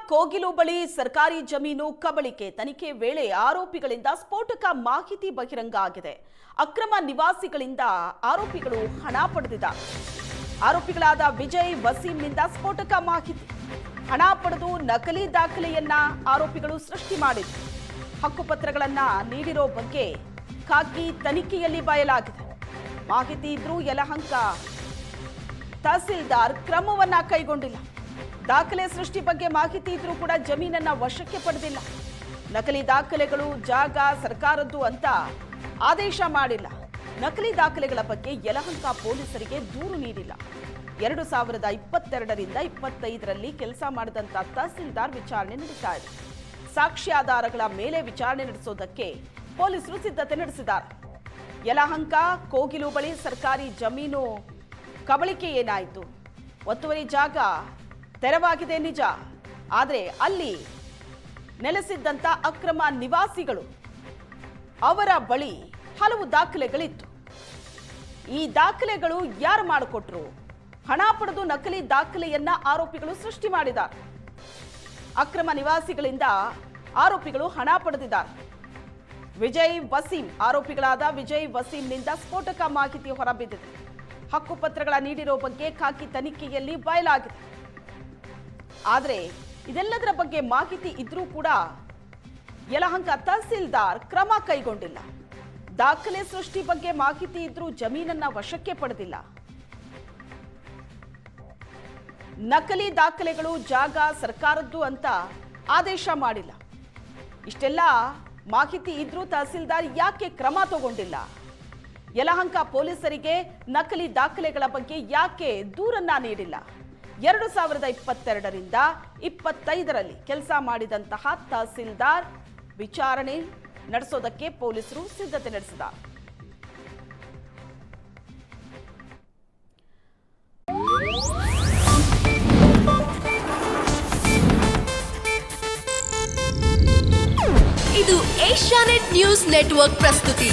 ಕೋಗಿಲು ಬಳಿ ಸರ್ಕಾರಿ ಜಮೀನು ಕಬಳಿಕೆ ತನಿಖೆ ವೇಳೆ ಆರೋಪಿಗಳಿಂದ ಸ್ಫೋಟಕ ಮಾಹಿತಿ ಬಹಿರಂಗ ಆಗಿದೆ. ಅಕ್ರಮ ನಿವಾಸಿಗಳಿಂದ ಆರೋಪಿಗಳು ಹಣ ಪಡೆದಿದ್ದಾರೆ. ಆರೋಪಿಗಳಾದ ವಿಜಯ್ ವಸೀಂನಿಂದ ಸ್ಫೋಟಕ ಮಾಹಿತಿ, ಹಣ ಪಡೆದು ನಕಲಿ ದಾಖಲೆಯನ್ನ ಆರೋಪಿಗಳು ಸೃಷ್ಟಿ ಮಾಡಿದ್ರು. ಹಕ್ಕುಪತ್ರಗಳನ್ನ ನೀಡಿರೋ ಬಗ್ಗೆ ಖಾಕಿ ತನಿಖೆಯಲ್ಲಿ ಬಯಲಾಗಿದೆ. ಮಾಹಿತಿ ಇದ್ರೂ ಯಲಹಂಕ ತಹಸೀಲ್ದಾರ್ ಕ್ರಮವನ್ನ ಕೈಗೊಂಡಿಲ್ಲ. ದಾಖಲೆ ಸೃಷ್ಟಿ ಬಗ್ಗೆ ಮಾಹಿತಿ ಇದ್ರೂ ಕೂಡ ಜಮೀನನ್ನ ವಶಕ್ಕೆ ಪಡೆದಿಲ್ಲ. ನಕಲಿ ದಾಖಲೆಗಳು ಜಾಗ ಸರ್ಕಾರದ್ದು ಅಂತ ಆದೇಶ ಮಾಡಿಲ್ಲ. ನಕಲಿ ದಾಖಲೆಗಳ ಬಗ್ಗೆ ಯಲಹಂಕ ಪೊಲೀಸರಿಗೆ ದೂರು ನೀಡಿಲ್ಲ. 2022ರಿಂದ 25ರಲ್ಲಿ ಕೆಲಸ ಮಾಡಿದಂತ ತಹಸೀಲ್ದಾರ್ ವಿಚಾರಣೆ ನಡೆಸ್ತಾ ಇದೆ. ಸಾಕ್ಷ್ಯಾಧಾರಗಳ ಮೇಲೆ ವಿಚಾರಣೆ ನಡೆಸೋದಕ್ಕೆ ಪೊಲೀಸರು ಸಿದ್ಧತೆ ನಡೆಸಿದ್ದಾರೆ. ಯಲಹಂಕ ಕೋಗಿಲು ಬಳಿ ಸರ್ಕಾರಿ ಜಮೀನು ಕಬಳಿಕೆ ಏನಾಯಿತು? ಒತ್ತುವರಿ ಜಾಗ ತೆರವಾಗಿದೆ ನಿಜ, ಆದರೆ ಅಲ್ಲಿ ನೆಲೆಸಿದ್ದಂಥ ಅಕ್ರಮ ನಿವಾಸಿಗಳು ಅವರ ಬಳಿ ಹಲವು ದಾಖಲೆಗಳಿತ್ತು. ಈ ದಾಖಲೆಗಳು ಯಾರು ಮಾಡಿಕೊಟ್ರು? ಹಣ ಪಡೆದು ನಕಲಿ ದಾಖಲೆಯನ್ನ ಆರೋಪಿಗಳು ಸೃಷ್ಟಿ ಮಾಡಿದ್ದಾರೆ. ಅಕ್ರಮ ನಿವಾಸಿಗಳಿಂದ ಆರೋಪಿಗಳು ಹಣ ಪಡೆದಿದ್ದಾರೆ. ವಿಜಯ್ ವಸೀಂ, ಆರೋಪಿಗಳಾದ ವಿಜಯ್ ವಸೀಂನಿಂದ ಸ್ಫೋಟಕ ಮಾಹಿತಿ ಹೊರಬಿದ್ದಿದೆ. ಹಕ್ಕುಪತ್ರಗಳ ನೀಡಿರೋ ಬಗ್ಗೆ ಖಾಕಿ ತನಿಖೆಯಲ್ಲಿ ಬಯಲಾಗಿದೆ. ಆದರೆ ಇದೆಲ್ಲದರ ಬಗ್ಗೆ ಮಾಹಿತಿ ಇದ್ರೂ ಕೂಡ ಯಲಹಂಕ ತಹಸೀಲ್ದಾರ್ ಕ್ರಮ ಕೈಗೊಂಡಿಲ್ಲ. ದಾಖಲೆ ಸೃಷ್ಟಿ ಬಗ್ಗೆ ಮಾಹಿತಿ ಇದ್ರೂ ಜಮೀನನ್ನ ವಶಕ್ಕೆ ಪಡೆದಿಲ್ಲ. ನಕಲಿ ದಾಖಲೆಗಳು ಜಾಗ ಸರ್ಕಾರದ್ದು ಅಂತ ಆದೇಶ ಮಾಡಿಲ್ಲ. ಇಷ್ಟೆಲ್ಲ ಮಾಹಿತಿ ಇದ್ರೂ ತಹಸೀಲ್ದಾರ್ ಯಾಕೆ ಕ್ರಮ ತಗೊಂಡಿಲ್ಲ? ಯಲಹಂಕ ಪೊಲೀಸರಿಗೆ ನಕಲಿ ದಾಖಲೆಗಳ ಬಗ್ಗೆ ಯಾಕೆ ದೂರನ್ನ ನೀಡಿಲ್ಲ? 2022ರಿಂದ 25ರಲ್ಲಿ ಕೆಲಸ ಮಾಡಿದಂತಹ ತಹಸೀಲ್ದಾರ್ ವಿಚಾರಣೆ ನಡೆಸೋದಕ್ಕೆ ಪೊಲೀಸರು ಸಿದ್ಧತೆ ನಡೆಸಿದ್ದಾರೆ. ಇದು ಏಷ್ಯಾನೆಟ್ ನ್ಯೂಸ್ ನೆಟ್ವರ್ಕ್ ಪ್ರಸ್ತುತಿ.